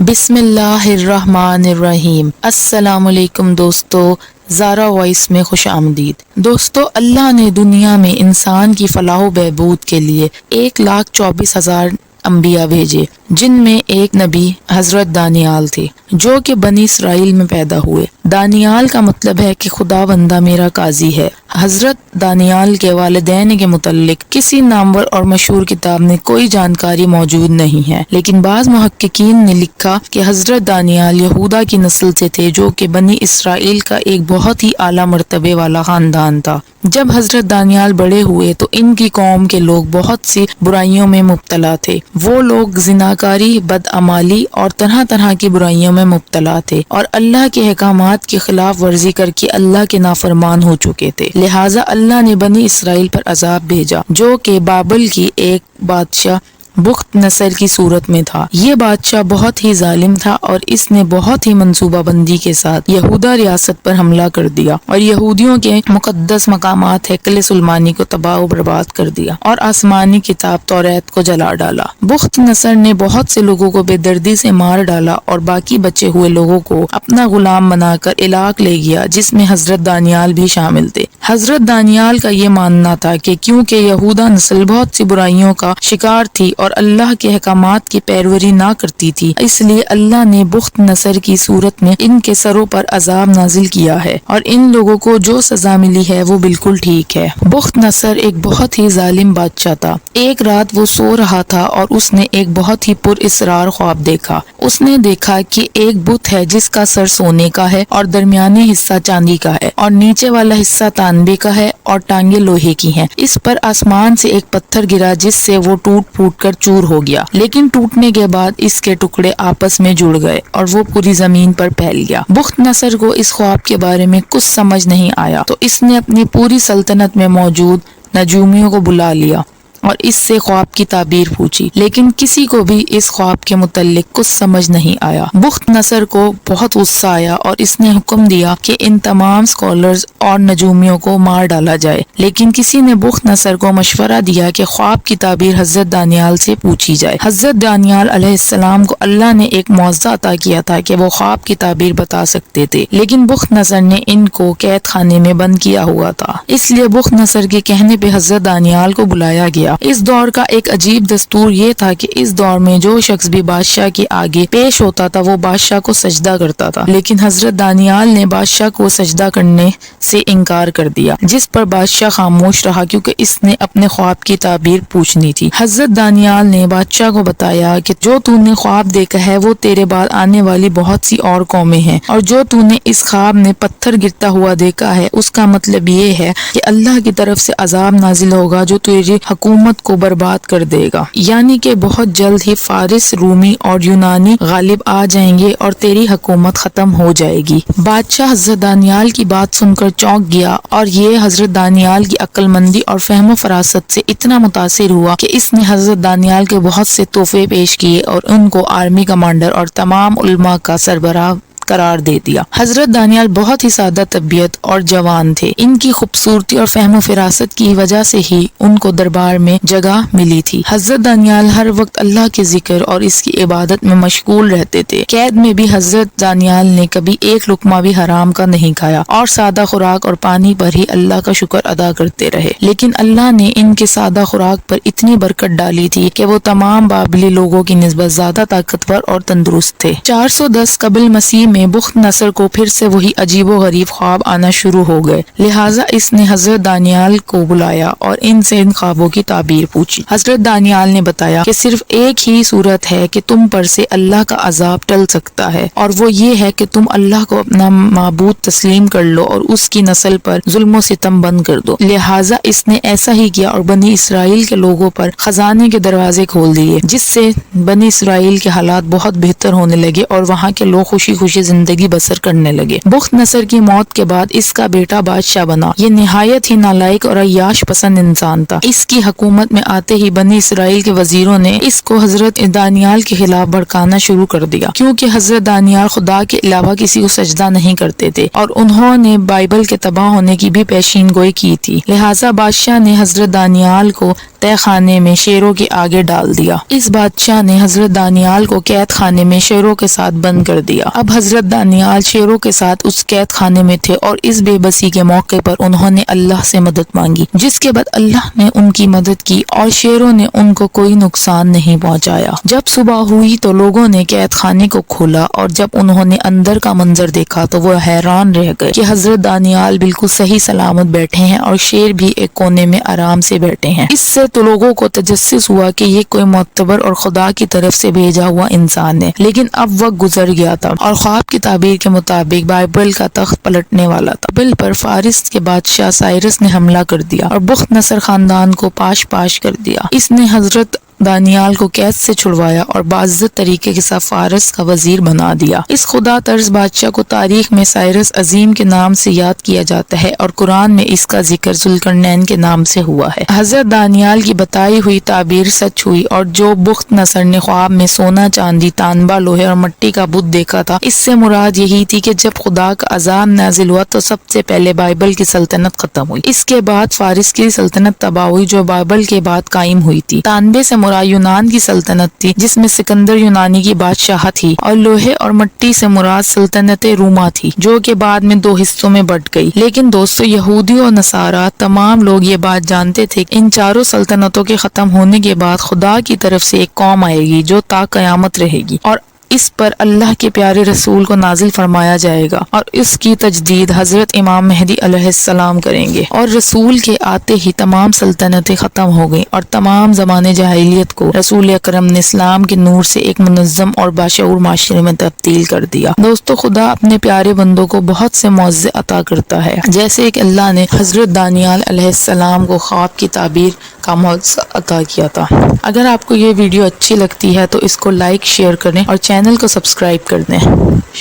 بسم اللہ الرحمن الرحیم۔ السلام علیکم دوستو، زارا وائس میں خوش آمدید۔ دوستو، اللہ نے دنیا میں انسان کی فلاح و بہبود کے لیے 1,24,000 انبیاء بھیجے، جن میں ایک نبی حضرت دانیال تھے جو کہ بنی اسرائیل میں پیدا ہوئے۔ دانیال کا مطلب ہے کہ خدا بندہ میرا قاضی ہے۔ حضرت دانیال کے والدین کے متعلق کسی نامور اور مشہور کتاب میں کوئی جانکاری موجود نہیں ہے، لیکن بعض محققین نے لکھا کہ حضرت دانیال یہودا کی نسل سے تھے، جو کہ بنی اسرائیل کا ایک بہت ہی اعلیٰ مرتبے والا خاندان تھا۔ جب حضرت دانیال بڑے ہوئے تو ان کی قوم کے لوگ بہت سی برائیوں میں مبتلا تھے۔ وہ لوگ زناکاری، بدعمالی اور طرح طرح کی برائیوں میں مبتلا تھے اور اللہ کے احکامات کی خلاف ورزی کر کے اللہ کے نافرمان ہو چکے تھے۔ لہٰذا اللہ نے بنی اسرائیل پر عذاب بھیجا، جو کہ بابل کی ایک بادشاہ بخت نصر کی صورت میں تھا۔ یہ بادشاہ بہت ہی ظالم تھا اور اس نے بہت ہی منصوبہ بندی کے ساتھ یہودا ریاست پر حملہ کر دیا اور یہودیوں کے مقدس مقامات ہیکل سلیمانی کو تباہ و برباد کر دیا اور آسمانی کتاب توریت کو جلا ڈالا۔ بخت نصر نے بہت سے لوگوں کو بے دردی سے مار ڈالا اور باقی بچے ہوئے لوگوں کو اپنا غلام بنا کر عراق لے گیا، جس میں حضرت دانیال بھی شامل تھے۔ حضرت دانیال کا یہ ماننا تھا کہ کیونکہ یہودا نسل بہت سی برائیوں کا شکار تھی اور اللہ کے احکامات کی پیروی نہ کرتی تھی، اس لیے اللہ نے بخت نصر کی صورت میں ان کے سروں پر عذاب نازل کیا ہے اور ان لوگوں کو جو سزا ملی ہے وہ بالکل ٹھیک ہے۔ بخت نصر ایک بہت ہی ظالم بادشاہ تھا۔ ایک رات وہ سو رہا تھا اور اس نے ایک بہت ہی پر اسرار خواب دیکھا۔ اس نے دیکھا کہ ایک بت ہے جس کا سر سونے کا ہے اور درمیانی حصہ چاندی کا ہے اور نیچے والا حصہ تانبے کا ہے اور ٹانگیں لوہے کی ہیں۔ اس پر آسمان سے ایک پتھر گرا جس سے وہ ٹوٹ پھوٹ کر چور ہو گیا، لیکن ٹوٹنے کے بعد اس کے ٹکڑے آپس میں جڑ گئے اور وہ پوری زمین پر پھیل گیا۔ بخت نصر کو اس خواب کے بارے میں کچھ سمجھ نہیں آیا تو اس نے اپنی پوری سلطنت میں موجود نجومیوں کو بلا لیا اور اس سے خواب کی تعبیر پوچھی، لیکن کسی کو بھی اس خواب کے متعلق کچھ سمجھ نہیں آیا۔ بخت نصر کو بہت غصہ آیا اور اس نے حکم دیا کہ ان تمام اسکالرز اور نجومیوں کو مار ڈالا جائے، لیکن کسی نے بخت نصر کو مشورہ دیا کہ خواب کی تعبیر حضرت دانیال سے پوچھی جائے۔ حضرت دانیال علیہ السلام کو اللہ نے ایک معجزہ عطا کیا تھا کہ وہ خواب کی تعبیر بتا سکتے تھے، لیکن بخت نصر نے ان کو قید خانے میں بند کیا ہوا تھا، اس لیے بخت نصر کے کہنے پہ حضرت دانیال کو بلایا گیا۔ اس دور کا ایک عجیب دستور یہ تھا کہ اس دور میں جو شخص بھی بادشاہ کے آگے پیش ہوتا تھا وہ بادشاہ کو سجدہ کرتا تھا، لیکن حضرت دانیال نے بادشاہ کو سجدہ کرنے سے انکار کر دیا، جس پر بادشاہ خاموش رہا کیونکہ اس نے اپنے خواب کی تعبیر پوچھنی تھی۔ حضرت دانیال نے بادشاہ کو بتایا کہ جو تو نے خواب دیکھا ہے وہ تیرے بعد آنے والی بہت سی اور قومیں ہیں، اور جو تو نے اس خواب میں پتھر گرتا ہوا دیکھا ہے اس کا مطلب یہ ہے کہ اللہ کی طرف سے عذاب نازل ہوگا جو تیری حکومت کو برباد کر دے گا، یعنی کہ بہت جلد ہی فارس، رومی اور یونانی غالب آ جائیں گے اور تیری حکومت ختم ہو جائے گی۔ بادشاہ حضرت دانیال کی بات سن کر چونک گیا اور یہ حضرت دانیال کی عقل مندی اور فہم و فراست سے اتنا متاثر ہوا کہ اس نے حضرت دانیال کے بہت سے تحفے پیش کیے اور ان کو آرمی کمانڈر اور تمام علماء کا سربراہ قرار دے دیا۔ حضرت دانیال بہت ہی سادہ طبیعت اور جوان تھے۔ ان کی خوبصورتی اور فہم و فراست کی وجہ سے ہی ان کو دربار میں جگہ ملی تھی۔ حضرت دانیال ہر وقت اللہ کے ذکر اور اس کی عبادت میں مشغول رہتے تھے۔ قید میں بھی حضرت دانیال نے کبھی ایک لقمہ بھی حرام کا نہیں کھایا اور سادہ خوراک اور پانی پر ہی اللہ کا شکر ادا کرتے رہے، لیکن اللہ نے ان کے سادہ خوراک پر اتنی برکت ڈالی تھی کہ وہ تمام بابلی لوگوں کی نسبت زیادہ طاقتور اور تندرست تھے۔ 410 قبل مسیح میں بخت نصر کو پھر سے وہی عجیب و غریب خواب آنا شروع ہو گئے، لہٰذا اس نے حضرت دانیال کو بلایا اور ان سے ان خوابوں کی تعبیر پوچھی۔ حضرت دانیال نے بتایا کہ صرف ایک ہی صورت ہے کہ تم پر سے اللہ کا عذاب ٹل سکتا ہے، اور وہ یہ ہے کہ تم اللہ کو اپنا معبود تسلیم کر لو اور اس کی نسل پر ظلم و ستم بند کر دو۔ لہٰذا اس نے ایسا ہی کیا اور بنی اسرائیل کے لوگوں پر خزانے کے دروازے کھول دیے، جس سے بنی اسرائیل کے حالات بہت بہتر ہونے لگے اور وہاں کے لوگ خوشی خوشی زندگی بسر کرنے لگے۔ بخت نصر کی موت کے بعد اس کا بیٹا بادشاہ بنا۔ یہ نہایت ہی نالائق اور عیاش پسند انسان تھا۔ اس کی حکومت میں آتے ہی بنی اسرائیل کے وزیروں نے اس کو حضرت دانیال کے خلاف بھڑکانا شروع کر دیا، کیونکہ حضرت دانیال خدا کے علاوہ کسی کو سجدہ نہیں کرتے تھے اور انہوں نے بائبل کے تباہ ہونے کی بھی پیشین گوئی کی تھی۔ لہٰذا بادشاہ نے حضرت دانیال کو تہ خانے میں شیروں کے آگے ڈال دیا۔ اس بادشاہ نے حضرت دانیال کو قید خانے میں شیروں کے ساتھ بند کر دیا۔ اب حضرت دانیال شیروں کے ساتھ اس قید خانے میں تھے اور اس بے بسی کے موقع پر انہوں نے اللہ سے مدد مانگی، جس کے بعد اللہ نے ان کی مدد کی اور شیروں نے ان کو کوئی نقصان نہیں پہنچایا۔ جب صبح ہوئی تو لوگوں نے قید خانے کو کھولا اور جب انہوں نے اندر کا منظر دیکھا تو وہ حیران رہ گئے کہ حضرت دانیال بالکل صحیح سلامت بیٹھے ہیں اور شیر بھی ایک کونے میں آرام سے بیٹھے ہیں۔ اس سے تو لوگوں کو تجسس ہوا کہ یہ کوئی معتبر اور خدا کی طرف سے بھیجا ہوا انسان ہے، لیکن اب وقت گزر گیا تھا اور خواب کی تعبیر کے مطابق بائبل کا تخت پلٹنے والا تھا۔ بل پر فارس کے بادشاہ سائرس نے حملہ کر دیا اور بخت نصر خاندان کو پاش پاش کر دیا۔ اس نے حضرت دانیال کو قید سے چھڑوایا اور باعزت طریقے کے ساتھ فارس کا وزیر بنا دیا۔ اس خدا طرز بادشاہ کو تاریخ میں سائرس عظیم کے نام سے یاد کیا جاتا ہے اور قرآن میں اس کا ذکر ذوالقرنین کے نام سے ہوا ہے۔ حضرت دانیال کی بتائی ہوئی تعبیر سچ ہوئی اور جو بخت نصر نے خواب میں سونا، چاندی، تانبا، لوہے اور مٹی کا بت دیکھا تھا، اس سے مراد یہی تھی کہ جب خدا کا عذاب نازل ہوا تو سب سے پہلے بائبل کی سلطنت ختم ہوئی۔ اس کے بعد فارس کی سلطنت تباہ ہوئی جو بائبل کے بعد قائم ہوئی تھی۔ تانبے سے مراد یونان کی سلطنت تھی جس میں سکندر یونانی کی بادشاہت تھی، اور لوہے اور مٹی سے مراد سلطنت روما تھی جو کہ بعد میں 2 حصوں میں بٹ گئی۔ لیکن دوستو، یہودی اور نصارہ تمام لوگ یہ بات جانتے تھے کہ ان چاروں سلطنتوں کے ختم ہونے کے بعد خدا کی طرف سے ایک قوم آئے گی جو تا قیامت رہے گی اور اس پر اللہ کے پیارے رسول کو نازل فرمایا جائے گا اور اس کی تجدید حضرت امام مہدی علیہ السلام کریں گے، اور رسول کے آتے ہی تمام سلطنتیں ختم ہو گئیں اور تمام زمانے جاہلیت کو رسول اکرم نے اسلام کے نور سے ایک منظم اور باشعور معاشرے میں تبدیل کر دیا۔ دوستو، خدا اپنے پیارے بندوں کو بہت سے معجزے عطا کرتا ہے، جیسے کہ اللہ نے حضرت دانیال علیہ السلام کو خواب کی تعبیر کا معجزہ عطا کیا تھا۔ اگر آپ کو یہ ویڈیو اچھی لگتی ہے تو اس کو لائک، شیئر کریں اور چینل کو سبسکرائب کر دیں۔